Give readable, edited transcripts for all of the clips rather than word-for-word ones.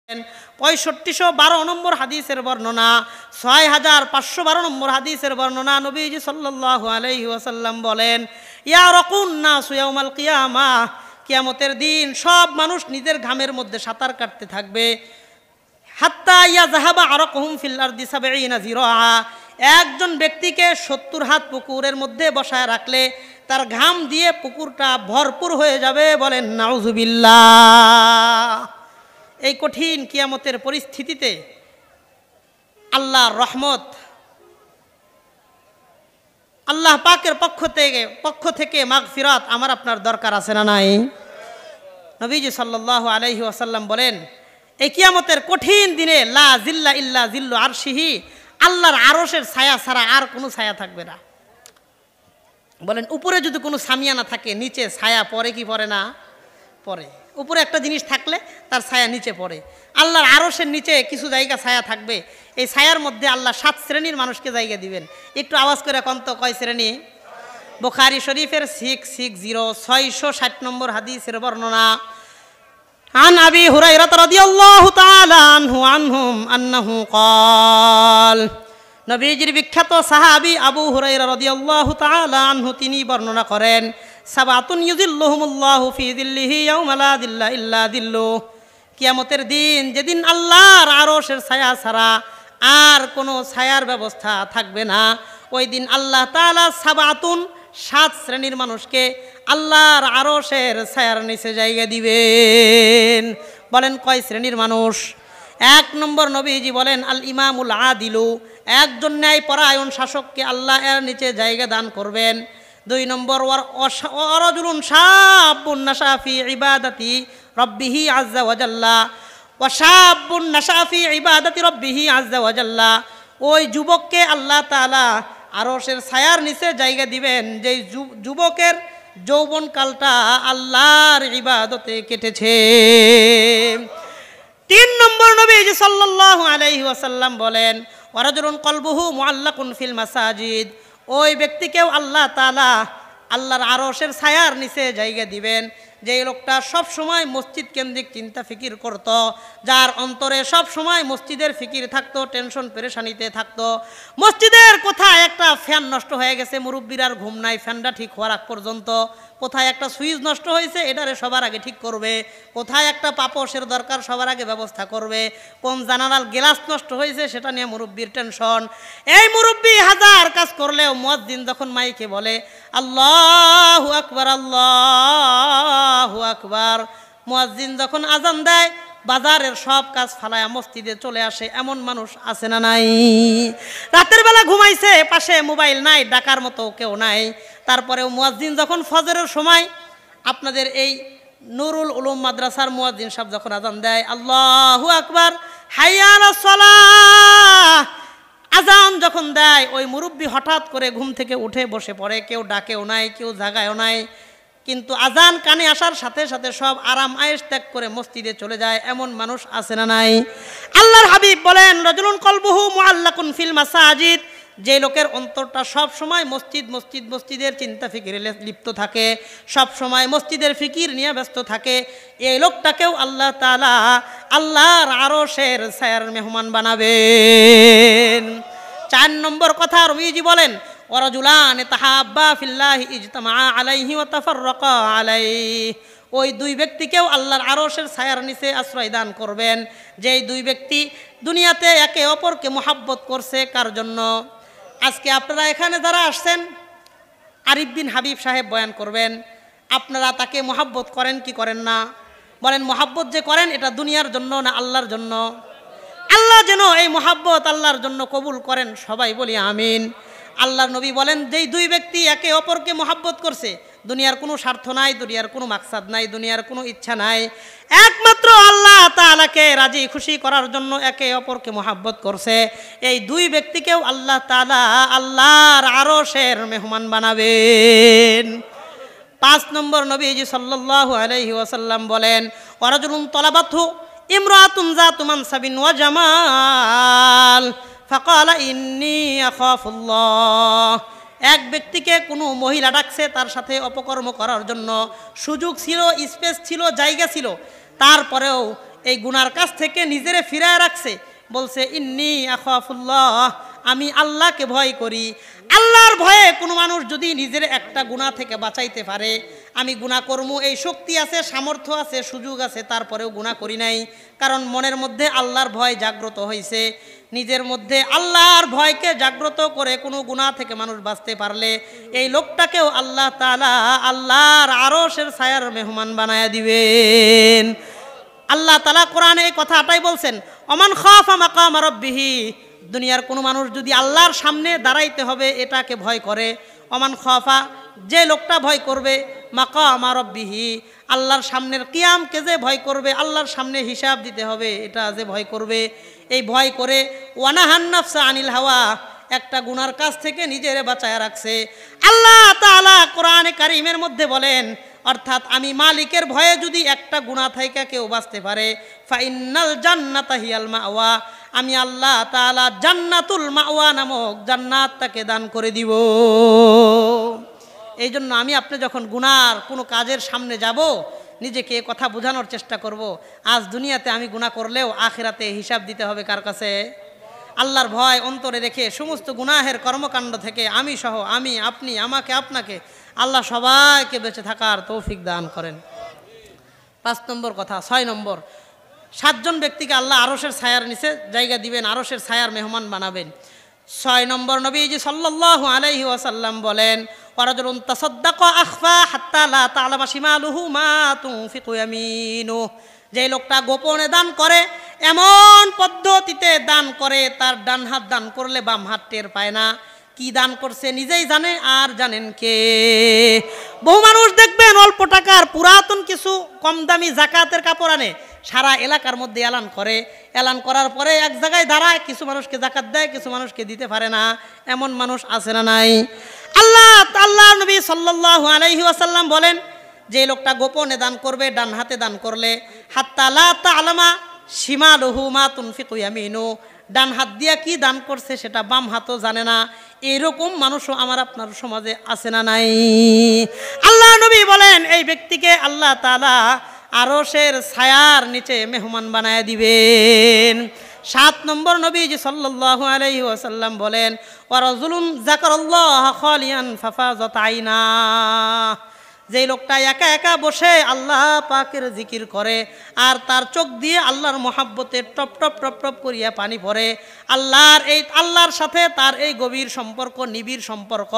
6512 নম্বর হাদিসের বর্ণনা, 6512 নম্বর হাদিসের বর্ণনা, নবীজি সাল্লাল্লাহু আলাইহি ওয়াসাল্লাম বলেন, ইয়ারাকুন নাসু ইয়াউমাল কিয়ামাহ, কিয়ামতের দিন সব মানুষ নিজের ঘামের মধ্যে সাঁতার কাটতে থাকবে। হাত্তা ইয়াযহাবা আরাকুহুম ফিল আরদি 70 জিরাআ, একজন ব্যক্তিকে 70 হাত পুকুরের মধ্যে বসায় রাখলে তার ঘাম দিয়ে পুকুরটা ভরপুর হয়ে যাবে। বলেন নাউযুবিল্লাহ। এই কঠিন কিয়ামতের পরিস্থিতিতে আল্লাহর রহমত, আল্লাহ পাকের পক্ষ থেকে মাগফিরাত আমার আপনার দরকার আছে না নাই? নবীজি সাল্লাল্লাহু আলাইহি ওয়াসাল্লাম বলেন, এই কিয়ামতের কঠিন দিনে লা জিল্লা ইল্লা জিল্লু আরশিহি, আল্লাহর আরশের ছায়া ছাড়া আর কোনো ছায়া থাকবে না। বলেন উপরে যদি কোনো সামিয়ানা থাকে, নিচে ছায়া পড়ে কি পড়ে না? পড়ে। উপরে একটা জিনিস থাকলে তার ছায়া নিচে পড়ে। আল্লাহর আরশের নিচে কিছু জায়গা ছায়া থাকবে। এই ছায়ার মধ্যে আল্লাহ 7 শ্রেণীর মানুষকে জায়গা দিবেন। একটু আওয়াজ করে কোন তো কয় শ্রেণী? বুখারী শরীফের 660 নম্বর হাদিসের বর্ণনা, আন আবি হুরায়রা রাদিয়াল্লাহু তাআলা আনহুম আন্নাহু ক্বাল, নবীজির বিখ্যাত সাহাবী আবু হুরায়রা রাদিয়াল্লাহু তাআলা আনহু তিনি বর্ণনা করেন, সাবাতুন ইউযিল্লুহুমুল্লাহু ফি যিল্লিহি ইয়াওমা লা যিল্লা ইল্লা যিল্লু, কিয়ামতের দিন যেদিন আল্লাহর আরশের ছায়া ছাড়া আর কোনো ছায়ার ব্যবস্থা থাকবে না, ওই দিন আল্লাহ তাআলা সাবাতুন 7 শ্রেণীর মানুষকে আল্লাহর আরশের ছায়ার নিচে জায়গা দিবেন। বলেন কয় শ্রেণীর মানুষ? 1 নম্বর নবীজি বলেন আল ইমামুল আদিলু, একজন ন্যায়পরায়ণ শাসককে আল্লাহ এর নিচে জায়গা দান করবেন। 2 নম্বর ওয়ারাজুলুন শাবুন নাশা ফি ইবাদাতি রাব্বিহি আযজা ওয়া জাল্লা, ওয়া শাবুন নাশা ফি ইবাদাতি রাব্বিহি আযজা ওয়া জাল্লা, ওই যুবককে আল্লাহ তাআলা আরশের ছায়ার নিচে জায়গা দিবেন যেই যুবকের যৌবনকালটা আল্লাহর ইবাদতে কেটেছে। 3 নম্বর নবীজি সাল্লাল্লাহু আলাইহি ওয়াসাল্লাম বলেন, ওয়ারাজুলুন কলবুহু মুআল্লাকুন ফিল মাসাজিদ, ওই ব্যক্তিকেও আল্লাহ তাআলা আল্লাহর আরশের ছায়ার নিচে জায়গা দিবেন যেই লোকটা সব সময় মসজিদ কেন্দ্রিক চিন্তা ফিকির করত, যার অন্তরে সব সময় মসজিদের ফিকির থাকতো, টেনশন পেরেশানিতে থাকতো। মসজিদের কোথায় একটা ফ্যান নষ্ট হয়ে গেছে, মুরব্বীরার ঘুম নাই, ফ্যানটা ঠিক হওয়ার আগ পর্যন্ত। কোথায় একটা সুইচ নষ্ট হয়েছে, এটারে সবার আগে ঠিক করবে। কোথায় একটা পাপোশের দরকার, সবার আগে ব্যবস্থা করবে। কোন জানালার গ্লাস নষ্ট হয়েছে, সেটা নিয়ে মুরব্বীর টেনশন। এই মুরব্বী হাজার কাজ করলেও মুয়াজ্জিন যখন মাইকে বলে আল্লাহু আকবার আল্লাহু আকবার, মুয়াজ্জিন যখন আজান দেয় বাজারের সব কাজ ফালায়া মসজিদে চলে আসে। এমন মানুষ আছে না নাই? রাতের বেলা ঘুমাইছে, পাশে মোবাইল নাই, ডাকার মতো কেউ নাই, তারপরেও মুয়াজ্জিন যখন ফজরের সময় আপনাদের এই নুরুল উলুম মাদ্রাসার মুয়াজ্জিন সাহেব যখন আজান দেয় আল্লাহু আকবার হাইয়া আলাস সালাহ, আজান যখন দেয় ওই মুরব্বী হঠাৎ করে ঘুম থেকে উঠে বসে পড়ে। কেউ ডাকেও নাই, কেউ জাগায়ও নাই, কিন্তু আজান কানে আসার সাথে সাথে সব আরাম আয়েশ ত্যাগ করে মসজিদে চলে যায়। এমন মানুষ আছে না নাই? আল্লাহর হাবিব বলেন রাজুলুন কলবুহু মুআল্লাকুন ফিল মাসাজিদ, যে লোকের অন্তরটা সব সময় মসজিদের চিন্তা ফিকিরে লিপ্ত থাকে, সব সময় মসজিদের ফিকির নিয়ে ব্যস্ত থাকে, এই লোকটাকেও আল্লাহ তাআলা আল্লাহর আরশের ছায়ার মেহমান বানাবেন। 4 নম্বর কথা নবীজি বলেন ওয়ারাজুলান তাহাব্বা ফিল্লাহি ইজতামা আলাইহি ওয়া তাফাররাকা আলাইহি, ওই 2 ব্যক্তিকেও আল্লাহর আরশের ছায়ার নিচে আশ্রয় দান করবেন যেই 2 ব্যক্তি দুনিয়াতে একে অপরকে মহব্বত করছে। কার জন্য? আজকে আপনারা এখানে যারা আসছেন, আরিফ বিন হাবিব সাহেব বয়ান করবেন, আপনারা তাকে মহব্বত করেন কি করেন না? বলেন মহব্বত যে করেন এটা দুনিয়ার জন্য না আল্লাহর জন্য? আল্লাহ যেন এই মহব্বত আল্লাহর জন্য কবুল করেন, সবাই বলি আমিন। আল্লাহর নবী বলেন যেই 2 ব্যক্তি একে অপরকে মহব্বত করছে, দুনিয়ার কোনো স্বার্থ নাই, দুনিয়ার কোনো মাকসাদ নাই, দুনিয়ার কোনো ইচ্ছা নাই, একমাত্র আল্লাহ তাআলাকে রাজি খুশি করার জন্য একে অপরকে মহব্বত করছে, এই 2 ব্যক্তিকেও আল্লাহ তাআলা আল্লাহর আরশের মেহমান বানাবেন। 5 নম্বর নবীজি সাল্লাল্লাহু আলাইহি ওয়াসাল্লাম বলেন ওয়ারাজুলুন তলাবাতহু ইমরাতুন যাতু মানসাবিন ওয়া জামাল ফাকালা ইন্নী আখাফুল্লাহ, এক ব্যক্তিকে কোনো মহিলা ডাকছে তার সাথে অপকর্ম করার জন্য, সুযোগ ছিল, স্পেস ছিল, জায়গা ছিল, তারপরেও এই গুনার কাছ থেকে নিজেরে ফিরায় রাখছে, বলছে ইন্নী আখাফুল্লাহ, আমি আল্লাহকে ভয় করি। আল্লাহর ভয়ে কোনো মানুষ যদি নিজের একটা গুনাহ থেকে বাঁচাইতে পারে, আমি গুনাহ করবো এই শক্তি আছে, সামর্থ্য আছে, সুযোগ আছে, তারপরেও গুনাহ করি নাই, কারণ মনের মধ্যে আল্লাহর ভয় জাগ্রত হয়েছে। নিজের মধ্যে আল্লাহর ভয়কে জাগ্রত করে কোনো গুনাহ থেকে মানুষ বাঁচতে পারলে এই লোকটাকেও আল্লাহ তাআলা আল্লাহর আরশের ছায়ার মেহমান বানায়া দিবেন। আল্লাহ তাআলা কোরআনে এই কথাটাই বলছেন, ওমান খাফা মাকাম রাব্বিহি, দুনিয়ার কোনো মানুষ যদি আল্লাহর সামনে দাঁড়াইতে হবে এটাকে ভয় করে, ওমান খাফা, যে লোকটা ভয় করবে, মাকাম রাব্বিহি, আল্লাহর সামনের কিয়ামকে যে ভয় করবে, আল্লাহর সামনে হিসাব দিতে হবে এটা যে ভয় করবে, এই ভয় করে ওয়ানাহান নাফসা আনিল হাওয়া, একটা গুনার কাছ থেকে নিজেরে বাঁচায় রাখছে। আল্লাহ তাআলা কোরআনে কারীমের মধ্যে বলেন, অর্থাৎ আমি মালিকের ভয়ে যদি একটা গুনাহ থেকে কেউ বাঁচতে পারে, ফাইন্নাল জান্নাতা হিয়াল মাওয়া, আমি আল্লাহ তাআলা জান্নাতুল মাওয়া নামক জান্নাত তাকে দান করে দিব। এই জন্য আমি আপনি যখন গুনার কোনো কাজের সামনে যাব, নিজেকে কথা বোঝানোর চেষ্টা করব, আজ দুনিয়াতে আমি গুনাহ করলেও আখিরাতে হিসাব দিতে হবে কার কাছে? আল্লাহর ভয় অন্তরে রেখে সমস্ত গুনাহের কর্মকাণ্ড থেকে আমি সহ, আমি আপনি, আমাকে আপনাকে আল্লাহ সবাইকে বেঁচে থাকার তৌফিক দান করেন। 5 নম্বর কথা। 6 নম্বর, 7 জন ব্যক্তিকে আল্লাহ আরশের ছায়ার নিচে জায়গা দিবেন, আরশের ছায়ার মেহমান বানাবেন। 6 নম্বর, নবীজি সাল্লাল্লাহু আলাইহি ওয়াসাল্লাম বলেন, ওয়ারাজুলুন তাসাদ্দাকা আখফা হাত্তা লা তা'লামা শিমালুহু মা তুনফিকু ইয়ামিনুহু, যে লোকটা গোপনে দান করে, এমন পদ্ধতিতে দান করে তার ডান হাত দান করলে বাম হাত টের পায় না, কি দান করছে নিজেই জানে, আর জানেন কে? বহু মানুষ দেখবেন অল্প টাকার পুরাতন কিছু কম দামি জাকাতের কাপড় আনে, সারা এলাকার মধ্যে এলান করে, এলান করার পরে এক জায়গায় দাঁড়ায়, কিছু মানুষকে জাকাত দেয়, কিছু মানুষকে দিতে পারে না, এমন মানুষ আছে না নাই? আল্লাহ নবী সাল্লাল্লাহু আলাইহি ওয়াসাল্লাম বলেন, যে লোকটা গোপনে দান করবে, ডান হাতে দান করলে, হাত্তা লা তা'লামা শিমালুহু মা তুনফিকু ইয়ামিনুহু, ডান হাত দিয়া কি দান করছে সেটা বাম হাতও জানে না, এরকম মানুষও আমার আপনার সমাজে আছে না নাই? আল্লাহ নবী বলেন, এই ব্যক্তিকে আল্লাহ তাআলা আরশের ছায়ার নিচে মেহমান বানায় দিবেন। 7 নম্বর, নবীজি সাল্লাল্লাহু আলাইহি ওয়াসাল্লাম বলেন, ওয়া রাজুলুন যাকারাল্লাহ খালিয়ান ফাফাযাত আইনা, যে লোকটা একা একা বসে আল্লাহ পাকের জিকির করে আর তার চোখ দিয়ে আল্লাহর মহাব্বতে টপ টপ টপ টপ করিয়া পানি পড়ে, আল্লাহর সাথে তার এই গভীর সম্পর্ক, নিবিড় সম্পর্ক,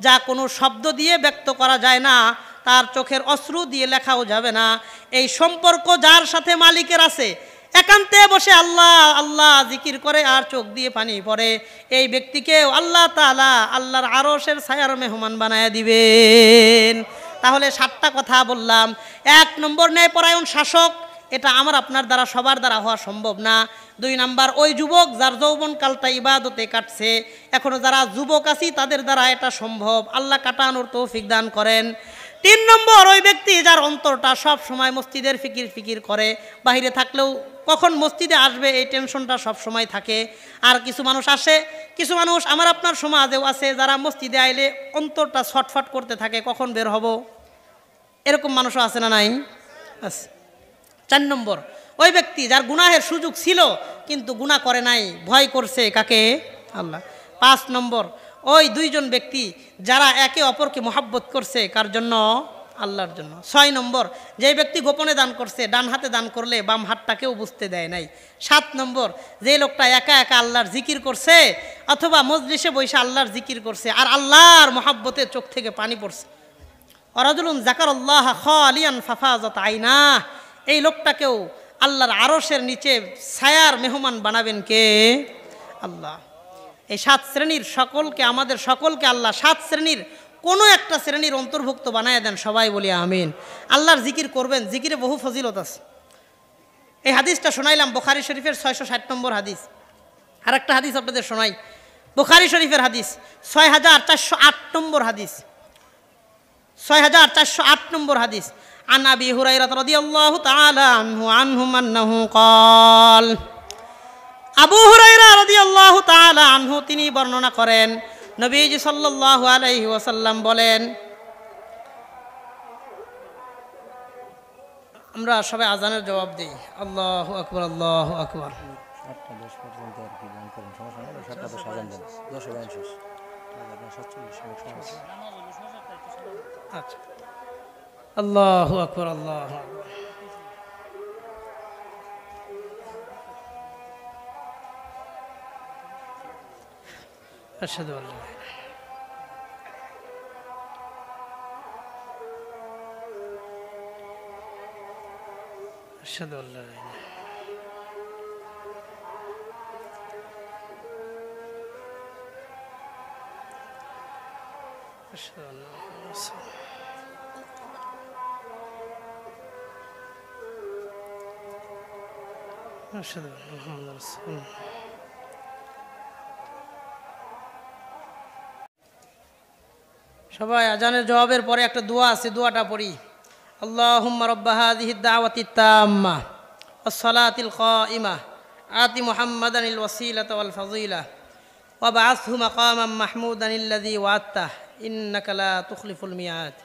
যা কোনো শব্দ দিয়ে ব্যক্ত করা যায় না, তার চোখের অশ্রু দিয়ে লেখাও যাবে না, এই সম্পর্ক যার সাথে মালিকের আছে, একান্তে বসে আল্লাহ আল্লাহ জিকির করে আর চোখ দিয়ে পানি পড়ে, এই ব্যক্তিকেও আল্লাহ তাআলা আল্লাহর আরশের ছায়ার মেহমান বানায় দিবেন। তাহলে 7টা কথা বললাম। 1 নম্বর, ন্যায়পরায়ণ শাসক, এটা আমার আপনার দ্বারা সবার দ্বারা হওয়া সম্ভব না। 2 নম্বর, ওই যুবক যার যৌবনকালটা ইবাদতে কাটছে, এখনো যারা যুবক আছি তাদের দ্বারা এটা সম্ভব, আল্লাহ কাটানোর তৌফিক দান করেন। 3 নম্বর, ওই ব্যক্তি যার অন্তরটা সব সময় মসজিদের ফিকির করে, বাহিরে থাকলেও কখন মসজিদে আসবে এই টেনশনটা সব সময় থাকে। আর কিছু মানুষ আসে, কিছু মানুষ আমার আপনার সমাজেও আছে, যারা মসজিদে আইলে অন্তরটা ছটফট করতে থাকে, কখন বের হব, এরকম মানুষও আছে না নাই? আছে। 4 নম্বর, ওই ব্যক্তি যার গুনাহের সুযোগ ছিল কিন্তু গুনাহ করে নাই, ভয় করছে কাকে? আল্লাহ। 5 নম্বর, ওই 2 জন ব্যক্তি যারা একে অপরকে মহব্বত করছে, কার জন্য? আল্লাহর জন্য। 6 নম্বর, যে ব্যক্তি গোপনে দান করছে, ডান হাতে দান করলে বাম হাতটাকেও বুঝতে দেয় নাই। 7 নম্বর, যে লোকটা একা একা আল্লাহর জিকির করছে অথবা মজলিসে বসে আল্লাহর জিকির করছে আর আল্লাহর মহব্বতে চোখ থেকে পানি পড়ছে। ওয়ারাজুলুন যাকারাল্লাহ খালিয়ান ফাফাযাত আইনা, এই লোকটাকেও আল্লাহর আরশের নিচে ছায়ার মেহমান বানাবেন কে? আল্লাহ। এই 7 শ্রেণীর সকলকে, আমাদের সকলকে আল্লাহ 7 শ্রেণীর কোনো একটা শ্রেণীর অন্তর্ভুক্ত বানায় দেন, সবাই বলি আমিন। আল্লাহর জিকির করবেন, জিকিরে বহু ফজিলত আছে। এই হাদিসটা শোনাইলাম বুখারী শরীফের 660 নম্বর হাদিস। আর একটা হাদিস আপনাদের শোনাই, বুখারী শরীফের হাদিস 6408 নম্বর হাদিস, 6408 নম্বর হাদিস। আন আবি হুরায়রা রাদিয়াল্লাহু তাআলা আনহু আন্নাহু ক্বাল, আবু হুরায়রা রাদিয়াল্লাহু তাআলা আনহু তিনি বর্ণনা করেন, নবীজি সাল্লাল্লাহু আলাইহি ওয়াসাল্লাম বলেন, আমরা সবাই আজানের জবাব দিই। আল্লাহু আকবার, আল্লাহু আকবার। 8:10 পর্যন্ত আর কি গান করেন, সমস্যা নেই। 7:10 আজান দেন, 10 গান শেষ। আপনার 47 মিনিট সময় আছে। আচ্ছা, আল্লাহু আকবার, আল্লাহু আকবার। আশহাদু আল্লা أشهد أن لا إله أشهد أن محمدا رسول الله أشهد أن محمدا رسول الله সবাই আজানের জবাবের পরে একটা দোয়া আছে, দোয়াটা পড়ি। আল্লাহুম্মা রাব্বা হাযিহিদ দাওয়াতিত তাম্মা ওয়াস সালাতিল কাইমা আতি মুহাম্মাদানিল ওয়াসিলাতা ওয়াল ফাযিলা ওয়া বা'আথহু মাকামান মাহমুদানিল্লাযী ওয়া'আদতাহ ইন্নাকা লা তুখলিফুল মিয়াদ।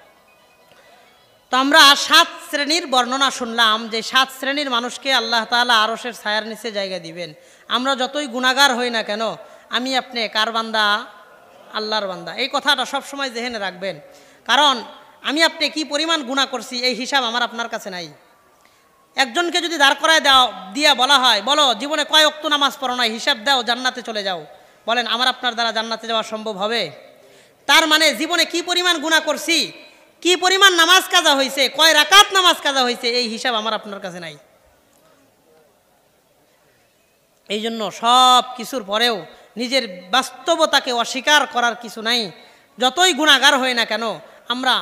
তো আমরা 7 শ্রেণীর বর্ণনা শুনলাম, যে 7 শ্রেণীর মানুষকে আল্লাহ তাআলা আরশের ছায়ার নিচে জায়গা দিবেন। আমরা যতই গুনাহগার হই না কেন, আমি আপনি কার বান্দা? আল্লাহর বান্দা। এই কথাটা সবসময় জেহেনে রাখবেন, কারণ আমি আপনি কি পরিমাণ গুনাহ করছি এই হিসাব আমার আপনার কাছে নাই। একজনকে যদি দাঁড় করায় দিয়া বলা হয়, বলো জীবনে কয় ওয়াক্ত নামাজ পড়ো না, হিসাব দাও, জান্নাতে চলে যাও, বলেন আমার আপনার দ্বারা জান্নাতে যাওয়া সম্ভব হবে? তার মানে জীবনে কি পরিমাণ গুনাহ করছি, কি পরিমাণ নামাজ কাজা হয়েছে, কয় রাকাত নামাজ কাজা হয়েছে, এই হিসাব আমার আপনার কাছে নাই। এই জন্য সব কিছুর পরেও নিজের বাস্তবতাকে অস্বীকার করার কিছু নাই। যতই গুনাহগার হই না কেন, আমরা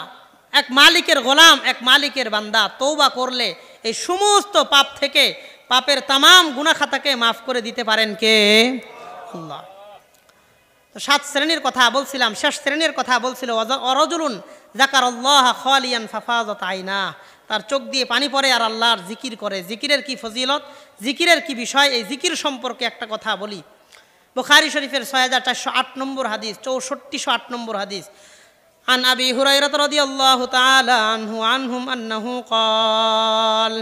এক মালিকের গোলাম, এক মালিকের বান্দা। তওবা করলে এই সমস্ত পাপ থেকে, পাপের তামাম গুনাহ খাতাকে মাফ করে দিতে পারেন কে? আল্লাহ। তো 7 শ্রেণীর কথা বলছিলাম, শেষ শ্রেণীর কথা বলছিল ওয়ারাজুলুন যাকারাল্লাহ খালিয়ান ফাফাযাত আইনা, তার চোখ দিয়ে পানি পড়ে আর আল্লাহর জিকির করে। জিকিরের কি ফজিলত, জিকিরের কি বিষয়, এই জিকির সম্পর্কে একটা কথা বলি। বুখারী শরীফের 6408 নম্বর হাদিস, 6408 নম্বর হাদিস। আন আবি হুরায়রা রাদিয়াল্লাহু তাআলা আনহুম আন্নাহু ক্বাল,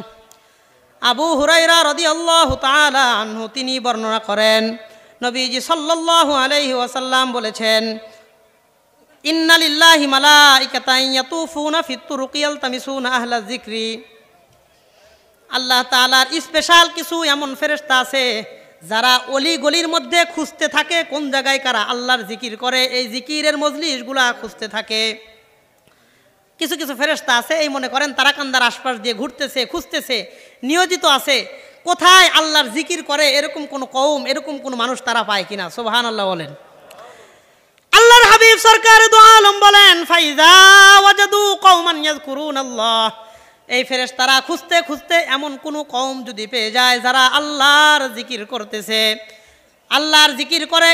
আবু হুরায়রা রাদিয়াল্লাহু তাআলা আনহু তিনি বর্ণনা করেন, নবীজি সাল্লাল্লাহু আলাইহি ওয়াসাল্লাম বলেছেন, ইন্না লিল্লাহি মালাইকাতান ইয়াতুফুনা ফিত তুরুকি ইয়ালতামিসুনা আহলা যিকরি। আল্লাহ তাআলার স্পেশাল কিছু এমন ফেরেশতা আছে যারা অলি গলির মধ্যে খুঁজতে থাকে কোন জায়গায় কারা আল্লাহর জিকির করে, এই জিকিরের মজলিসগুলা খুঁজতে থাকে। কিছু কিছু ফেরেশতা আছে, এই মনে করেন তারাকান্দার আশপাশ দিয়ে ঘুরতেছে, খুঁজতেছে, নিয়োজিত আছে কোথায় আল্লাহর জিকির করে এরকম কোন কওম, এরকম কোন মানুষ তারা পায় কিনা। সুবহানাল্লাহ বলেন। আল্লাহর হাবিব সরকার দু আলম বলেন, ফাইজা ওয়াজাদু কওমান ইয়াযকুরুনাল্লাহ, এই ফেরেশতারা খুঁজতে খুঁজতে এমন কোন কওম যদি পেয়ে যায় যারা আল্লাহর জিকির করতেছে, আল্লাহর জিকির করে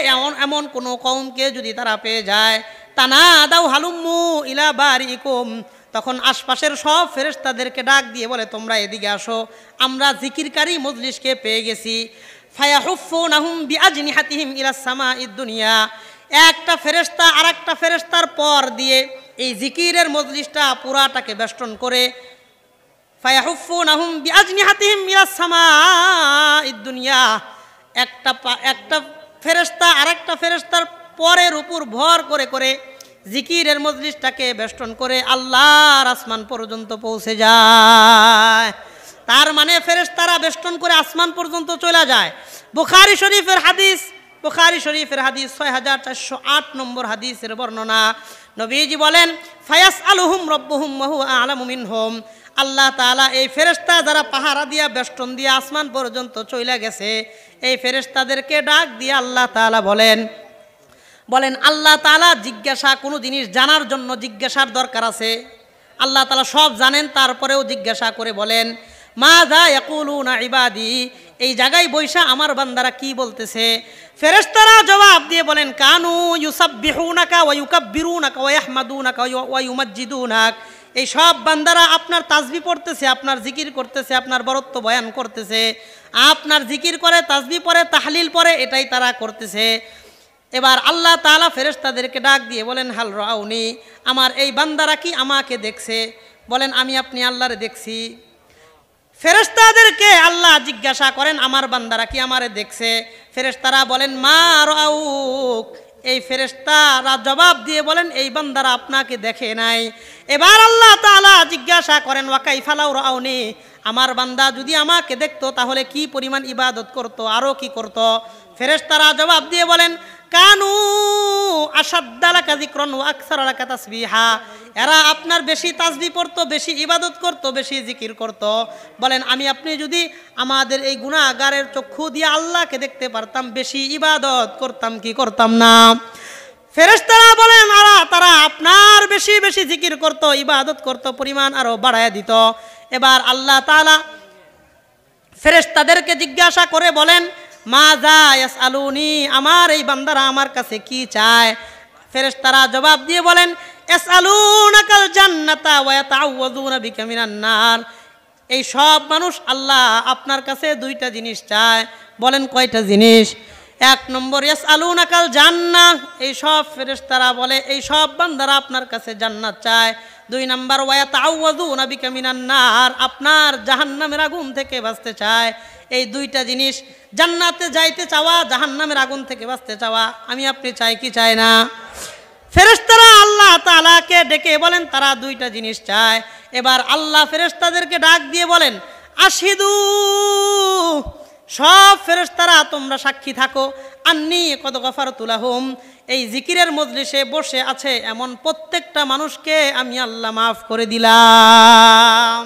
এমন কোন কওমকে যদি তারা পেয়ে যায়, তানাদাউ হালুম্মু ইলা বারিকুম, তখন আশপাশের সব ফেরেশতাদেরকে ডাক দিয়ে বলে তোমরা এদিকে আসো, আমরা জিকিরকারী মজলিসকে পেয়ে গেছি। ফায়াহুফুনাহুম বিআজনিহাতিহিম ইলাস সামাঈদ দুনিয়া, একটা ফেরেশতা আরেকটা ফেরেশতার পর দিয়ে এই জিকিরের মজলিসটা পুরাটাকে বেষ্টন করে, ফায়াহুফুনাহুম বিআজনিহাতিহিম ইলাস সামাঈদ দুনিয়া, একটা ফেরেশতা আরেকটা ফেরেশতার পরের উপর ভর করে করে জিকিরের মজলিসটাকে বেষ্টন করে আল্লাহর আসমান পর্যন্ত পৌঁছে যায়। তার মানে ফেরেশতারা বেষ্টন করে আসমান পর্যন্ত চলে যায়। বুখারী শরীফের হাদিস, বুখারী শরীফের হাদিস 6408 নম্বর হাদিসের বর্ণনা। নবীজি বলেন, ফায়াসআলুহুম রাব্বুহুম ওয়া হুয়া আ'লামু মিনহুম, আল্লাহ তাআলা এই ফেরেশতা যারা পাহারা দিয়া বেষ্টন দিয়ে আসমান পর্যন্ত চলে গেছে, এই ফেরেশতাদেরকে ডাক দিয়ে আল্লাহ তাআলা বলেন আল্লাহ তাআলা জিজ্ঞাসা, কোনো জিনিস জানার জন্য জিজ্ঞাসার দরকার আছে, আল্লাহ তাআলা সব জানেন, তারপরেও জিজ্ঞাসা করে বলেন, মাযা ইয়াকুলুনা ইবাদি, এই জায়গায় বৈশা আমার বান্দারা কি বলতেছে। ফেরেশতারা জবাব দিয়ে বলেন, কানু ইউসাব্বিহুনাকা ওয়া ইউকাব্বিরুনাকা ওয়া ইয়াহমাদুনাকা ওয়া ইউমাজ্জিদুনাক, এই সব বান্দারা আপনার তাসবিহ পড়তেছে, আপনার জিকির করতেছে, আপনার বরত্ব বয়ান করতেছে, আপনার জিকির করে, তাসবিহ পড়ে, তাহলিল পড়ে, এটাই তারা করতেছে। এবার আল্লাহ তাআলা ফেরেশতাদেরকে ডাক দিয়ে বলেন, হাল রাউনি, আমার এই বান্দারা কি আমাকে দেখছে? বলেন আমি আপনি আল্লাহরে দেখছি। ফেরেশতাদেরকে আল্লাহ জিজ্ঞাসা করেন আমার বান্দারা কি আমারে দেখছে? ফেরেশতারা বলেন মা রাউক। এই ফেরেশতারা জবাব দিয়ে বলেন এই বান্দারা আপনাকে দেখে নাই। এবার আল্লাহ তাআলা জিজ্ঞাসা করেন ওয়া কাইফা লাউ রাউনি, আমার বান্দা যদি আমাকে দেখতো তাহলে কি পরিমাণ ইবাদত করত, আরো কি করত? ফেরেশতারা জবাব দিয়ে বলেন কানু আশাদ্দা লাকা যিকরান ওয়া আকসারা লাকা তাসবিহা, এরা আপনার বেশি তাসবিহ পড়তো, বেশি ইবাদত করত, বেশি জিকির করত। বলেন আমি আপনি যদি আমাদের এই গুনাহগারের চক্ষু দিয়ে আল্লাহকে দেখতে পারতাম, বেশি ইবাদত করতাম কি করতাম না? ফেরেশতারা বলেন তারা আপনার বেশি বেশি জিকির করত, ইবাদত করত, পরিমাণ আরো বাড়ায় দিত। এবার আল্লাহ তাআলা ফেরেশতাদেরকে জিজ্ঞাসা করে বলেন মাযা ইয়াসআলুনি, আমার এই বান্দারা আমার কাছে কি চায়? ফেরেশতারা জবাব দিয়ে বলেন ইয়াসআলুনাকাল জান্নাতা ওয়া ইয়াতাআওয়াযুনা বিকা মিনান নার, এই সব মানুষ আল্লাহ আপনার কাছে দুইটা জিনিস চায়। বলেন কয়টা জিনিস? এক নম্বর ইয়াসআলুনাকাল জান্নাহ, এই সব ফেরেশতারা বলে এই সব বান্দারা আপনার কাছে জান্নাত চায়। দুই নম্বর ওয়া ইয়াতাআওয়াযুনা বিকা মিনান নার, আপনার জাহান্নামের আগুন থেকে বাঁচতে চায়। এই দুইটা জিনিস, জান্নাতে যাইতে চাওয়া, জাহান্নামের আগুন থেকে বাঁচতে চাওয়া, আমি আপনি চাই কি চাই না? ফেরেশতারা আল্লাহ তাআলাকে ডেকে বলেন তারা দুইটা জিনিস চায়। এবার আল্লাহ ফেরেশতাদেরকে ডাক দিয়ে বলেন আশহিদু, সব ফেরেশতারা তোমরা সাক্ষী থাকো, আন্নী কদ গফারতু লাহুম, এই জিকিরের মজলিসে বসে আছে এমন প্রত্যেকটা মানুষকে আমি আল্লাহ মাফ করে দিলাম।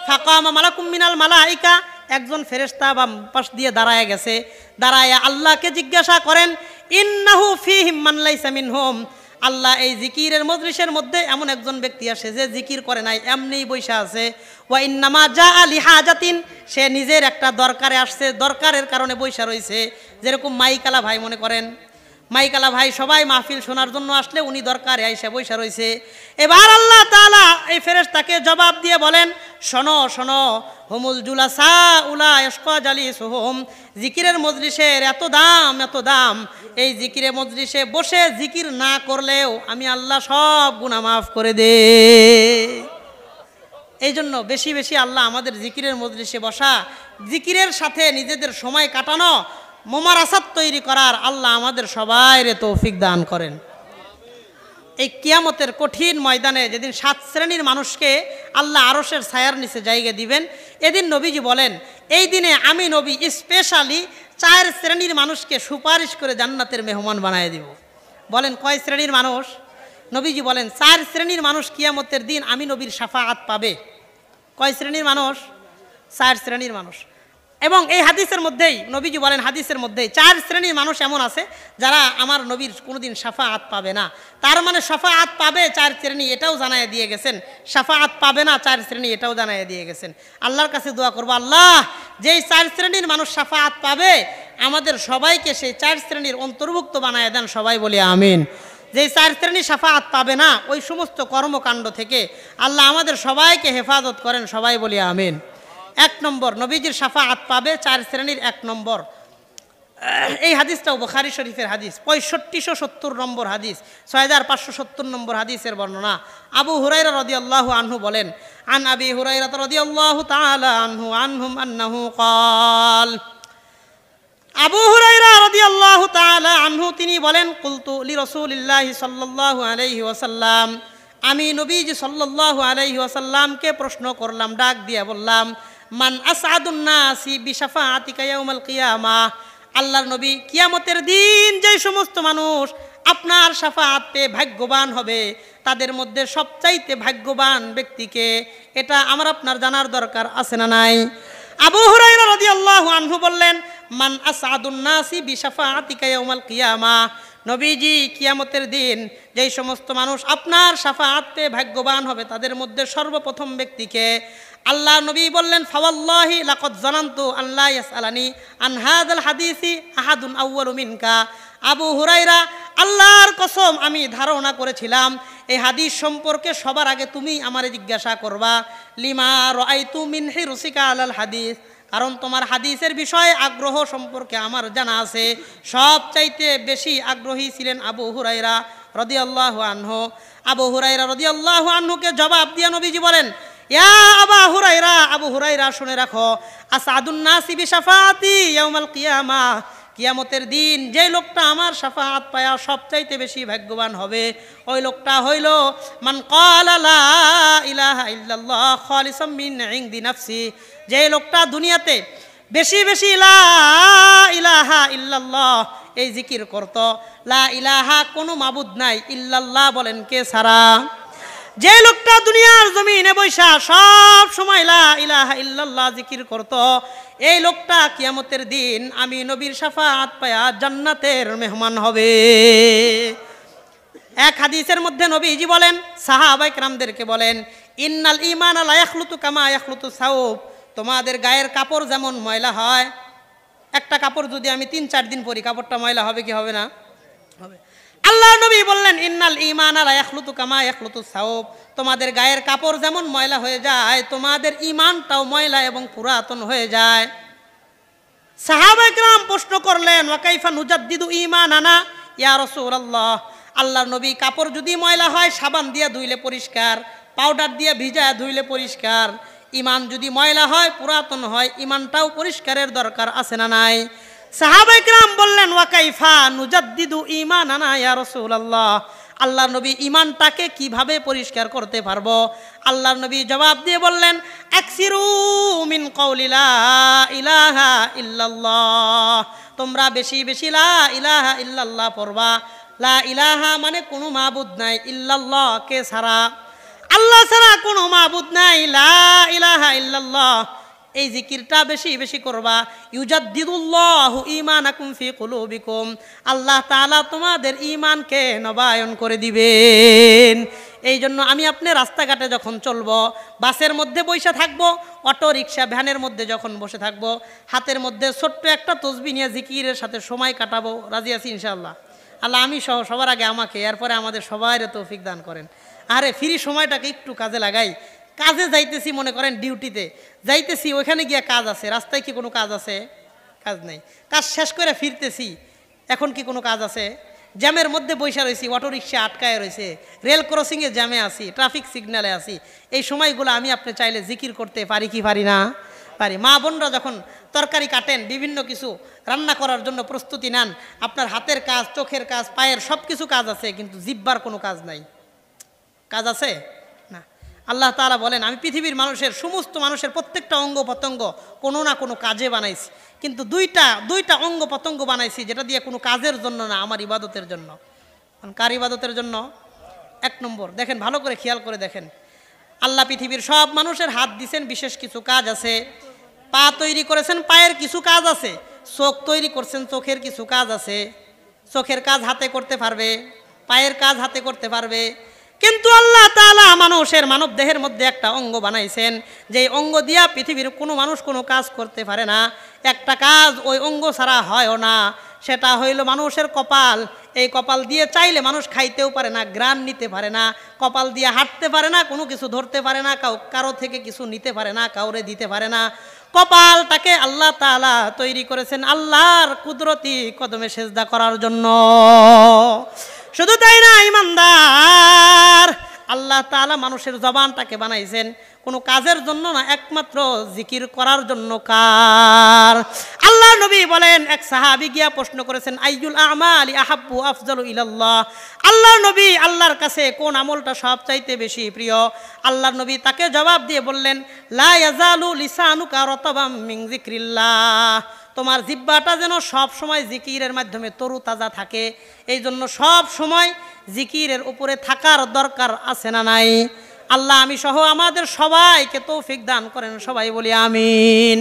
ফাকামা মালাকুম মিনাল মালাইকা, একজন ফেরেশতা বাম পাশ দিয়ে দাঁড়ায় গেছে, দাঁড়ায় আল্লাহকে জিজ্ঞাসা করেন ইন্নাহু ফীহিম মান লাইসা মিনহুম, আল্লাহ এই জিকিরের মজলিসের মধ্যে এমন একজন ব্যক্তি আসে যে জিকির করে নাই, এমনিই বৈশা আছে। ওয়া ইন্নামা জাআ লিহাজাতিন, সে নিজের একটা দরকারে আসছে, দরকারের কারণে বৈশা রয়েছে। যেরকম মাইকালা ভাই মনে করেন, মাইকালা ভাই সবাই মাহফিল শোনার জন্য আসলে উনি দরকারে আইসা বৈশা রয়েছে। এবার আল্লাহ তাআলা এই ফেরেশতাকে জবাব দিয়ে বলেন শোনো শোনো, হুমুল জুলাসা উলা ইয়াশকা জালিসুহুম, জিকিরের মজলিসের এত দাম এত দাম, এই জিকিরের মজলিসে বসে জিকির না করলেও আমি আল্লাহ সব গুনাহ মাফ করে দে। এই জন্য বেশি বেশি আল্লাহ আমাদের জিকিরের মজলিসে বসা, জিকিরের সাথে নিজেদের সময় কাটানো, মোমারাসাত তৈরি করার আল্লাহ আমাদের সবাইরে তৌফিক দান করেন। এই কিয়ামতের কঠিন ময়দানে যেদিন 7 শ্রেণীর মানুষকে আল্লাহ আরশের ছায়ার নিচে জায়গা দিবেন, এদিন নবীজি বলেন এই দিনে আমি নবী স্পেশালি 4 শ্রেণীর মানুষকে সুপারিশ করে জান্নাতের মেহমান বানায় দিব। বলেন কয় শ্রেণীর মানুষ? নবীজি বলেন 4 শ্রেণীর মানুষ কিয়ামতের দিন আমি নবীর শাফাআত পাবে। কয় শ্রেণীর মানুষ? 4 শ্রেণীর মানুষ। এবং এই হাদিসের মধ্যেই নবীজি বলেন হাদিসের মধ্যেই 4 শ্রেণীর মানুষ এমন আছে যারা আমার নবীর কোনোদিন শাফাআত পাবে না। তার মানে শাফাআত পাবে 4 শ্রেণী, এটাও জানায় দিয়ে গেছেন, শাফাআত পাবে না 4 শ্রেণী, এটাও জানায় দিয়ে গেছেন। আল্লাহর কাছে দোয়া করব, আল্লাহ যেই 4 শ্রেণীর মানুষ শাফাআত পাবে আমাদের সবাইকে সেই 4 শ্রেণীর অন্তর্ভুক্ত বানায় দেন, সবাই বলি আমিন। যেই 4 শ্রেণী শাফাআত পাবে না ওই সমস্ত কর্মকাণ্ড থেকে আল্লাহ আমাদের সবাইকে হেফাজত করেন, সবাই বলি আমিন। 1 নম্বর নবীজির শাফাআত পাবে 4 শ্রেণীর 1 নম্বর। এই হাদিসটাও বুখারী শরীফের হাদিস, 6570 নম্বর হাদিস, 6570 নম্বর হাদিসের বর্ণনা। আবু হুরায়রা রাদিয়াল্লাহু আনহু বলেন আন আবি হুরায়রা রাদিয়াল্লাহু তাআলা আনহু আনহুম আন্নাহু قال, আবু হুরায়রা রাদিয়াল্লাহু তাআলা আনহু তিনি বলেন কুলতু লি রাসূলিল্লাহি সাল্লাল্লাহু আলাইহি ওয়াসাল্লাম, আমি নবীজি সাল্লাল্লাহু আলাইহি ওয়াসাল্লামকে প্রশ্ন করলাম, ডাক দিয়ে বললাম মান আসআদুন নাসি বিশাফাআতিকা ইয়াউমাল কিয়ামাহ, আল্লাহর নবী কিয়ামতের দিন যে সমস্ত মানুষ আপনার শাফাআত পেয়ে ভাগ্যবান হবে তাদের মধ্যে সবচাইতে ভাগ্যবান ব্যক্তিকে, এটা আমার আপনার জানার দরকার আছে না নাই? আবু হুরায়রা রাদিয়াল্লাহু আনহু বললেন মান আসআদুন নাসি বিশাফাআতিকা ইয়াউমাল কিয়ামাহ, নবীজি কিয়ামতের দিন যেই সমস্ত মানুষ আপনার শাফাআত পেয়ে ভাগ্যবান হবে তাদের মধ্যে সর্বপ্রথম ব্যক্তিকে, আল্লাহ নবী বললেন ফাওয়াল্লাহি লাকাদ জানান্তু আল্লাহ ইয়াসআলানি আন হাযাল হাদিসি আহাদুন আউয়ালু মিনকা, আবু হুরায়রা আল্লাহর কসম আমি ধারণা করেছিলাম এই হাদিস সম্পর্কে সবার আগে তুমি আমারে জিজ্ঞাসা করবা, লিমা রাআইতু মিন হিরসিকা আলাল হাদিস, কারণ তোমার হাদিসের বিষয়ে আগ্রহ সম্পর্কে আমার জানা আছে। সবচাইতে বেশি আগ্রহী ছিলেন আবু হুরায়রা রাদিয়াল্লাহু আনহু। আবু হুরায়রা রাদিয়াল্লাহু আনহুকে জবাব দিয়া নবীজি বলেন ইয়া আবা হুরায়রা, আবু হুরায়রা শুনে রাখো, আসাদুন নাসি বিশাফাতি ইয়াউমাল কিয়ামা, কিয়ামতের দিন যে লোকটা আমার শাফাআত পায়া সবচাইতে বেশি ভাগ্যবান হবে ওই লোকটা হইল মান ক্বালা লা ইলাহা ইল্লাল্লাহ খালিসাম মিন ইনদি নাফসি, যে লোকটা দুনিয়াতে বেশি বেশি লা ইলাহা ইল্লাল্লাহ এই জিকির করত। লা ইলাহা কোনো মাবুদ নাই, ইল্লাল্লাহ বলেন কে ছাড়া। যে লোকটা দুনিয়ার জমিনে বৈশা সব সময় লা ইলাহা ইল্লাল্লাহ জিকির করত, এই লোকটা কিয়ামতের দিন আমি নবীর শাফাআত পায়া জান্নাতের মেহমান হবে। এক হাদিসের মধ্যে নবীজি বলেন, সাহাবায়ে কেরামদেরকে বলেন, ইন্নাল ঈমান লা ইয়াখলুতু কামা ইয়াখলুতু সাউব, তোমাদের গায়ের কাপড় যেমন ময়লা হয়, একটা কাপড় যদি আমি 3-4 দিন পরি কাপড়টা ময়লা হবে কি হবে না? হবে। আল্লাহ নবী বললেন, ইন্নাল ঈমান লা ইয়াখলুতু কামা ইয়াখলুতু সাউব, তোমাদের গায়ের কাপড় যেমন ময়লা হয়ে যায় তোমাদের ঈমানটাও ময়লা এবং পুরাতন হয়ে যায়। সাহাবায়ে কেরাম প্রশ্ন করলেন, ওয়া কাইফা নুজাদ্দিদু ঈমানানা ইয়া রাসূলুল্লাহ, আল্লাহর নবী কাপড় যদি ময়লা হয় সাবান দিয়ে ধুইলে পরিষ্কার, পাউডার দিয়ে ভিজায় ধুইলে পরিষ্কার, ঈমান যদি ময়লা হয় পুরাতন হয় ঈমানটাও পরিষ্কারের দরকার আছে না নাই? সাহাবায়ে কেরাম বললেন, ওয়া কাইফা নুজাদ্দিদু ঈমানানা ইয়া রাসূলুল্লাহ, আল্লাহর নবী ঈমানটাকে কিভাবে পরিষ্কার করতে পারবো? আল্লাহর নবী জবাব দিয়ে বললেন, আকসিরু মিন কওলি লা ইলাহা ইল্লাল্লাহ, তোমরা বেশি বেশি লা ইলাহা ইল্লাল্লাহ পড়বা। লা ইলাহা মানে কোনো মাবুদ নাই, ইল্লাল্লাহ কে ছাড়া, আল্লাহ ছাড়া কোনো মাবুদ নাই, লা ইলাহা ইল্লাল্লাহ এই জিকিরটা বেশি বেশি করবা। ইউজাদ্দিদুল্লাহু ঈমানাকুম ফি কুলুবিকুম, আল্লাহ তাআলা তোমাদের ঈমানকে নবায়ন করে দিবেন। এই জন্য আমি আপনি রাস্তাঘাটে যখন চলবো, বাসের মধ্যে বসে থাকবো, অটো রিক্সা ভ্যানের মধ্যে যখন বসে থাকবো, হাতের মধ্যে ছোট্ট একটা তসবিহ নিয়ে জিকিরের সাথে সময় কাটাবো। রাজি আছি ইনশাআল্লাহ? আল্লাহ আমি সহ সবার আগে আমাকে, এরপরে আমাদের সবাইরে তৌফিক দান করেন। আরে ফ্রি সময়টাকে একটু কাজে লাগাই। কাজে যাইতেছি, মনে করেন ডিউটিতে যাইতেছি, ওইখানে গিয়ে কাজ আছে, রাস্তায় কি কোনো কাজ আছে? কাজ নেই। কাজ শেষ করে ফিরতেছি, এখন কি কোনো কাজ আছে? জ্যামের মধ্যে বৈশা রয়েছি, অটো রিক্সা আটকায় রয়েছে, রেল ক্রসিংয়ে জ্যামে আছি, ট্রাফিক সিগন্যালে আছি, এই সময়গুলো আমি আপনি চাইলে জিকির করতে পারি কি পারি না? পারি। মা বোনরা যখন তরকারি কাটেন, বিভিন্ন কিছু রান্না করার জন্য প্রস্তুতি নেন, আপনার হাতের কাজ, চোখের কাজ, পায়ের সব কিছু কাজ আছে, কিন্তু জিহ্বার কোনো কাজ নাই। কাজ আছে না? আল্লাহ তাআলা বলেন, আমি পৃথিবীর মানুষের সমস্ত মানুষের প্রত্যেকটা অঙ্গ প্রত্যঙ্গ কোনো না কোনো কাজে বানাইছি, কিন্তু দুইটা অঙ্গ প্রত্যঙ্গ বানাইছি যেটা দিয়ে কোনো কাজের জন্য না, আমার ইবাদতের জন্য। কার ইবাদতের জন্য? 1 নম্বর দেখেন, ভালো করে খেয়াল করে দেখেন, আল্লাহ পৃথিবীর সব মানুষের হাত দিছেন, বিশেষ কিছু কাজ আছে। পা তৈরি করেছেন, পায়ের কিছু কাজ আছে। চোখ তৈরি করছেন, চোখের কিছু কাজ আছে। চোখের কাজ হাতে করতে পারবে, পায়ের কাজ হাতে করতে পারবে। কিন্তু আল্লাহ তাআলা মানুষের মানব দেহের মধ্যে একটা অঙ্গ বানাইছেন, যেই অঙ্গ দিয়া পৃথিবীর কোনো মানুষ কোনো কাজ করতে পারে না। একটা কাজ ওই অঙ্গ ছাড়া হয়ও না, সেটা হইল মানুষের কপাল। এই কপাল দিয়ে চাইলে মানুষ খাইতেও পারে না, ঘ্রাণ নিতে পারে না, কপাল দিয়ে হাঁটতে পারে না, কোনো কিছু ধরতে পারে না, কারো থেকে কিছু নিতে পারে না, কাউরে দিতে পারে না। কপালটাকে আল্লাহ তাআলা তৈরি করেছেন আল্লাহর কুদরতি কদমে সেজদা করার জন্য। শুধু তাই না ঈমানদার, আল্লাহ তাআলা মানুষের জবানটাকে বানাইছেন কোনো কাজের জন্য না, একমাত্র জিকির করার জন্য। কার? আল্লাহ নবী বলেন, এক সাহাবী গিয়া প্রশ্ন করেছেন, আইয়ুল আমালি আহাব্বু আফজালু ইলাল্লাহ, আল্লাহর নবী আল্লাহর কাছে কোন আমলটা সবচাইতে বেশি প্রিয়? আল্লাহর নবী তাকে জবাব দিয়ে বললেন, লা ইয়াজালু লিসানুকা রাতাবাম মিন যিকরিল্লাহ, তোমার জিহ্বাটা যেন সব সময় জিকিরের মাধ্যমে তরু তাজা থাকে। এই জন্য সব সময় জিকিরের উপরে থাকার দরকার আছে না নাই? আল্লাহ আমি সহ আমাদের সবাইকে তৌফিক দান করেন, সবাই বলি আমিন।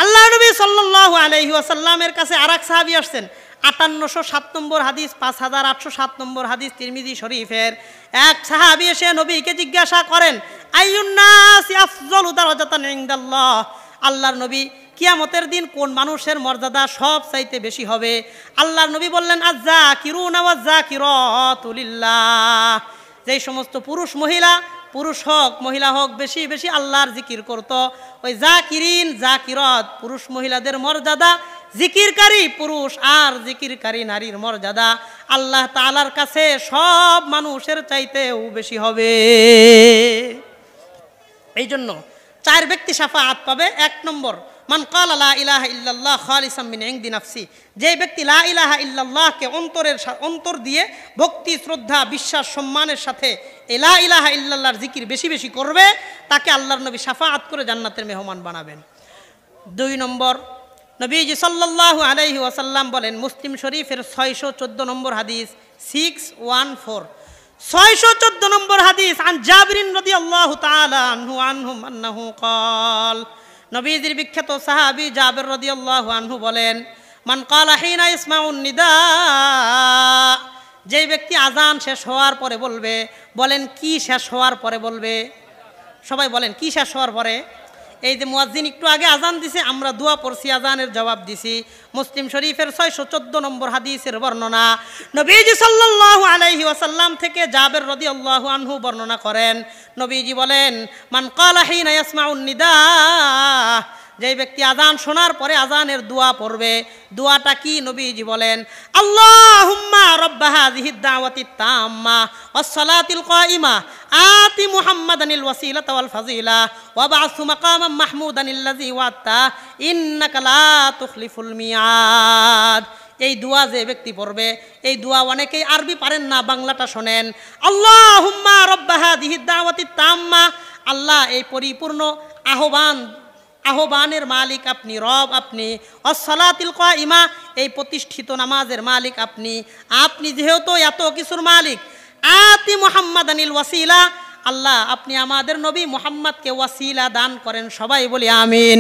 আল্লাহ নবী সাল্লাল্লাহু আলাইহি ওয়াসাল্লামের কাছে আরেক সাহাবী আসছেন, 5807 নম্বর হাদিস, 5807 নম্বর হাদিস তিরমিজি শরীফের। এক সাহাবী এসে নবীকে জিজ্ঞাসা করেন, আইয়ুন নাসি আফজালু দারাজাতান ইনদাল্লাহ, আল্লাহর নবী কিয়ামতের দিন কোন মানুষের মর্যাদা সব চাইতে বেশি হবে? আল্লাহর নবী বললেন, আয-যাকিরুনা ওয়াজ-যাকিরাতু লিল্লাহ, যেই সমস্ত পুরুষ হোক মহিলা হোক বেশি বেশি আল্লাহর জিকির করত, ওই জাকিরিন জাকিরাত পুরুষ মহিলাদের মর্যাদা, জিকিরকারী পুরুষ আর জিকিরকারী নারীর মর্যাদা আল্লাহ তাআলার কাছে সব মানুষের চাইতেও বেশি হবে। এই জন্য 4 ব্যক্তি শাফাআত পাবে। 1 নম্বর, মান ক্বালা লা ইলাহা ইল্লাল্লাহ খালিসাম মিন ইনদি নাফসি, যে ব্যক্তি লা ইলাহা ইল্লাল্লাহকে অন্তর দিয়ে ভক্তি, শ্রদ্ধা, বিশ্বাস, সম্মানের সাথে এই লা ইলাহা ইল্লাল্লাহর জিকির বেশি বেশি করবে, তাকে আল্লাহর নবী শাফাআত করে জান্নাতের মেহমান বানাবেন। 2 নম্বর, নবীজি সাল্লাল্লাহু আলাইহি ওয়াসাল্লাম বলেন, মুসলিম শরীফের 614 নম্বর হাদিস, 614, 614 নম্বর হাদিস, আন জাবিরিন রাদিয়াল্লাহু তাআলা আনহুম আন্নাহু ক্বাল, নবীজির বিখ্যাত সাহাবী জাবির রাদিয়াল্লাহু আনহু বলেন, মান ক্বালা হিনা ইসমাউন নিদা, যে ব্যক্তি আজান শেষ হওয়ার পরে বলবে, বলেন কি শেষ হওয়ার পরে বলবে? সবাই বলেন কি শেষ হওয়ার পরে? এই যে মুয়াজ্জিন একটু আগে আজান দিছে, আমরা দোয়া পড়ছি, আজানের জবাব দিছি। মুসলিম শরীফের 614 নম্বর হাদিসের বর্ণনা, নবীজি সাল্লাল্লাহু আলাইহি ওয়াসাল্লাম থেকে জাবের রাদিয়াল্লাহু আনহু বর্ণনা করেন, নবীজি বলেন, মান ক্বালা হিনা ইয়াসমাউন নিদা, যে ব্যক্তি আজান শোনার পরে আজানের দোয়া পড়বে, দোয়াটা কি? নবীজি বলেন, আল্লাহুম্মা রাব্বা হাযিহিদ দাওয়াতিত তাম্মা ওয়াস সালাতিল কাইমা আতি মুহাম্মাদানিল ওয়াসিলাতা ওয়াল ফাজিলা ওয়া বা'আসহু মাকামান মাহমুদানিল্লাযী ওয়া'আতা ইন্নাকা লা তুখলিফুল মিয়াদ। এই দোয়া যে ব্যক্তি পড়বে, এই দোয়া অনেকেই আরবি পারেন না, বাংলাটা শোনেন। আল্লাহুম্মা রাব্বা হাযিহিদ দাওয়াতিত তাম্মা, আল্লাহ এই পরিপূর্ণ আহ্বানের মালিক আপনি, রব আপনি। অসলাতিল কাইমা, এই প্রতিষ্ঠিত নামাজের মালিক আপনি। আপনি যেহেতু এত কিছুর মালিক, আতি মুহাম্মাদানিল ওয়াসিলা, আল্লাহ আপনি আমাদের নবী মুহাম্মদকে ওয়াসিলা দান করেন। সবাই বলি আমিন।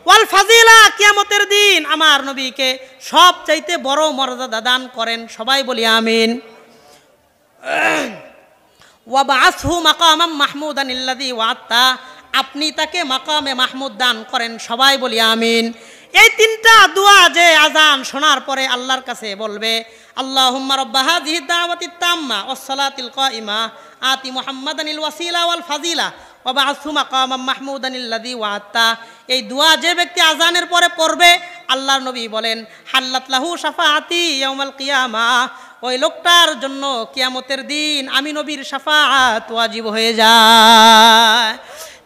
ওয়াল ফাজিলা, কিয়ামতের দিন আমার নবীকে সবচাইতে বড় মর্যাদা দান করেন। সবাই বলি আমিন। ওয়া বা'আসহু মাকামাম মাহমুদানিল্লাযী ওয়া'আতা, আপনি তাকে মাকামে মাহমুদ দান করেন। সবাই বলি আমিন। এই 3টা দোয়া যে আজান শোনার পরে আল্লাহর কাছে বলবে, আল্লাহুম্মা রাব্বা হাযিহিদ দাওয়াতিত তাম্মা ওয়াস সালাতিল কাইমা আতি মুহাম্মাদানিল ওয়াসিলা ওয়াল ফাজিলা ওয়া বা'আসহু মাকামাম মাহমুদানিল্লাযী ওয়া'আতা, এই দোয়া যে ব্যক্তি আজানের পরে পড়বে, আল্লাহর নবী বলেন, হাল্লাত লাহু শাফাআতি ইয়াউমাল কিয়ামা, ওই লোকটার জন্য কিয়ামতের দিন আমি নবীর শাফাআত ওয়াজিব হয়ে যায়।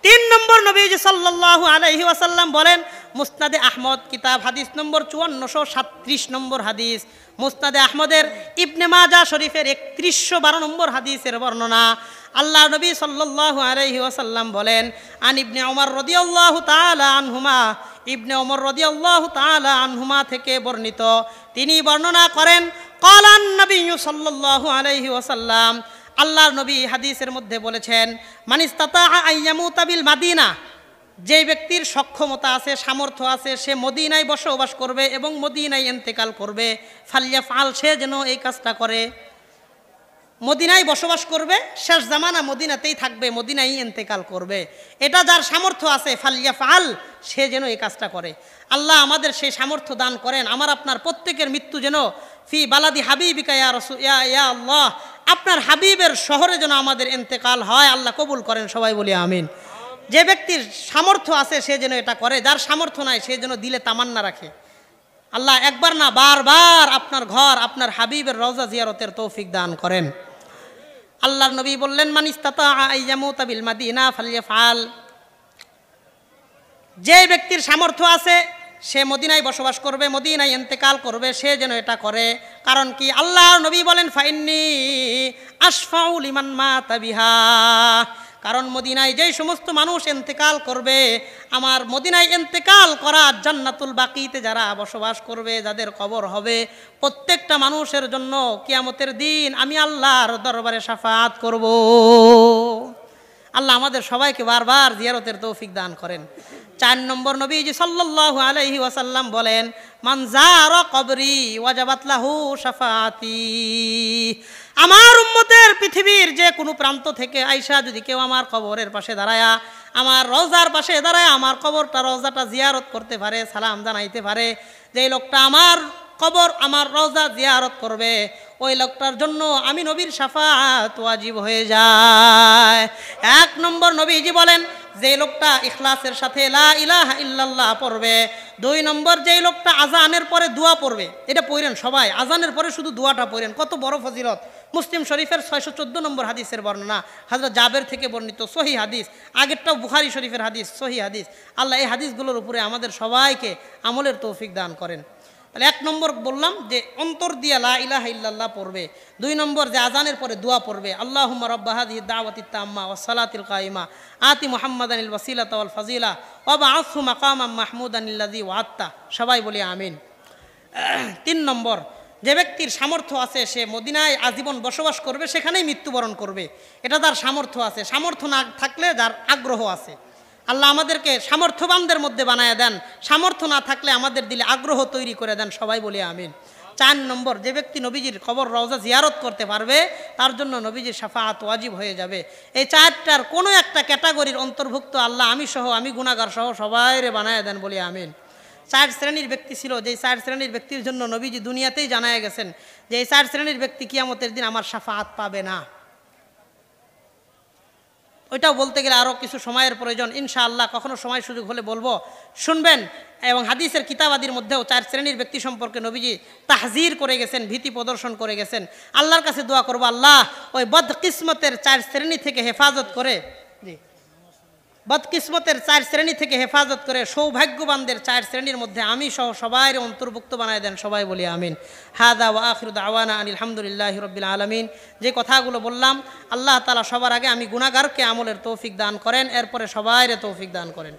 3 নম্বর, নবীজি সাল্লাল্লাহু আলাইহি ওয়াসাল্লাম বলেন, মুসনাদে আহমদ কিতাব হাদিস নম্বর 5437 নম্বর হাদিস, মুসনাদে আহমদের ইবনে মাজাহ শরীফের 3112 নম্বর হাদিসের বর্ণনা, আল্লাহ নবী সাল্লাল্লাহু আলাইহি ওয়াসাল্লাম বলেন, আন ইবনে ওমর রাদিয়াল্লাহু তাআলা আনহুমা, ইবনে ওমর রাদিয়াল্লাহু তাআলা আনহুমা থেকে বর্ণিত, তিনি বর্ণনা করেন, ক্বালান নবী সাল্লাল্লাহু আলাইহি ওয়াসাল্লাম, আল্লাহর নবী হাদিসের মধ্যে বলেছেন, মান ইসতাতাআ আইয়ামুতা বিল মাদিনা, যে ব্যক্তির সক্ষমতা আছে, সামর্থ্য আছে, সে মদিনায় বসবাস করবে এবং মদিনায় ইন্তেকাল করবে, ফালইয়াফআল, সে যেন এই কাজটা করে। মদিনায় বসবাস করবে, শেষ জামানা মদিনাতেই থাকবে, মদিনায় ইন্তেকাল করবে, এটা যার সামর্থ্য আছে, ফালইয়াফআল, সে যেন এই কাজটা করে। আল্লাহ আমাদের সেই সামর্থ্য দান করেন। আমার আপনার প্রত্যেকের মৃত্যু যেন ফি বালাদি হাবিবিকা ইয়া রাসূল, ইয়া আল্লাহ, আপনার হাবিবের শহরে যেন আমাদের ইন্তেকাল হয়, আল্লাহ কবুল করেন। সবাই বলি আমিন। যে ব্যক্তির সামর্থ্য আছে সে যেন এটা করে, যার সামর্থ্য নাই সে যেন দিলে তামান্না রাখে। আল্লাহ একবার না বারবার আপনার ঘর, আপনার হাবিবের রওজা জিয়ারতের তৌফিক দান করেন। আল্লাহর নবী বললেন, মান ইসতাতাআ আইয়ামুতা বিল মাদিনা ফালইয়াফআল, যে ব্যক্তির সামর্থ্য আছে সে মদিনায় বসবাস করবে, মদিনায় ইন্তেকাল করবে, সে যেন এটা করে। কারণ কি? আল্লাহর নবী বলেন, ফাইন্নী আশফাউ লিমান মাতা বিহা, কারণ মদিনায় যেই সমস্ত মানুষ ইন্তেকাল করবে, আমার মদিনায় ইন্তেকাল করা জান্নাতুল বাকিতে যারা বসবাস করবে, যাদের কবর হবে, প্রত্যেকটা মানুষের জন্য কিয়ামতের দিন আমি আল্লাহর দরবারে শাফাআত করব। আল্লাহ আমাদের সবাইকে বারবার জিয়ারতের তৌফিক দান করেন। 4 নম্বর, নবীজি সাল্লাল্লাহু আলাইহি ওয়াসাল্লাম বলেন, মান যারা কবরি ওয়াজাবাত লাহু শাফাআতি, আমার উম্মতের পৃথিবীর যে কোনো প্রান্ত থেকে আইসা যদি কেউ আমার কবরের পাশে দাঁড়ায়া, আমার রওজার পাশে দাঁড়ায় আমার কবরটা, রওজাটা জিয়ারত করতে পারে, সালাম জানাইতে পারে, যেই লোকটা আমার কবর, আমার রওজা জিয়ারত করবে, ওই লোকটার জন্য আমি নবীর শাফাআত ওয়াজিব হয়ে যায়। 1 নম্বর, নবীজি বলেন, যে লোকটা ইখলাসের সাথে লা ইলাহা ইল্লাল্লাহ পড়বে, 2 নম্বর, যেই লোকটা আজানের পরে দোয়া পড়বে, এটা পড়েন সবাই, আজানের পরে শুধু দোয়াটা পড়েন, কত বড় ফজিলত। মুসলিম শরীফের 614 নম্বর হাদিসের বর্ণনা, হযরত জাবের থেকে বর্ণিত সহি হাদিস, আগেরটাও বুখারী শরীফের হাদিস, সহি হাদিস। আল্লাহ এই হাদিসগুলোর উপরে আমাদের সবাইকে আমলের তৌফিক দান করেন। তাহলে 1 নম্বর বললাম যে অন্তর দিয়া লা ইলাহা ইল্লাল্লাহ পড়বে। 2 নম্বর যে আজানের পরে দোয়া পড়বে, আল্লাহুম্মা রাব্বা হাযিহি দাওয়াতিত তাম্মা ওয়াস সালাতিল কায়িমা আতি মুহাম্মাদানিল ওয়াসিলাতা ওয়াল ফাজিলা ওয়া বা'আথহু মাকামান মাহমুদানিল্লাযী ওয়া'আদতা। সবাই বলি আমিন। 3 নম্বর, যে ব্যক্তির সামর্থ্য আছে সে মদিনায় আজীবন বসবাস করবে, সেখানেই মৃত্যুবরণ করবে, এটা তার সামর্থ্য আছে। সামর্থ্য না থাকলে যার আগ্রহ আছে, আল্লাহ আমাদেরকে সামর্থ্যবানদের মধ্যে বানায় দেন, সামর্থ্য না থাকলে আমাদের দিলে আগ্রহ তৈরি করে দেন, সবাই বলি আমিন। 4 নম্বর, যে ব্যক্তি নবীজির কবর রওজা জিয়ারত করতে পারবে তার জন্য নবীজির শাফাআত ওয়াজিব হয়ে যাবে। এই 4টার কোনো একটা ক্যাটাগরির অন্তর্ভুক্ত আল্লাহ আমি সহ, আমি গুনাহগার সহ সবাইরে বানায় দেন, বলি আমিন। 4 শ্রেণীর ব্যক্তি ছিল, যেই 4 শ্রেণীর ব্যক্তির জন্য নবীজি দুনিয়াতেই জানায় গেছেন যে এই 4 শ্রেণীর ব্যক্তি কিয়ামতের দিন আমার শাফাআত পাবে না। ওইটাও বলতে গেলে আরও কিছু সময়ের প্রয়োজন, ইনশাআল্লাহ কখনো সময় সুযোগ হলে বলবো, শুনবেন। এবং হাদিসের কিতাবাদির মধ্যেও 4 শ্রেণীর ব্যক্তি সম্পর্কে নবীজি তাহজির করে গেছেন, ভীতি প্রদর্শন করে গেছেন। আল্লাহর কাছে দোয়া করবো, আল্লাহ ওই বদকিসমতের 4 শ্রেণী থেকে হেফাজত করে, জি বদকিসমতের 4 শ্রেণী থেকে হেফাজত করে সৌভাগ্যবানদের 4 শ্রেণীর মধ্যে আমি সহ সবাই অন্তর্ভুক্ত বানায় দেন, সবাই বলি আমিন। হাদা ওয়া আখিরু দাওয়ানা আনিল হামদুলিল্লাহি রাব্বিল আলামিন। যে কথাগুলো বললাম, আল্লাহ তাআলা সবার আগে আমি গুনাহগারকে আমলের তৌফিক দান করেন, এরপরে সবাইরে তৌফিক দান করেন।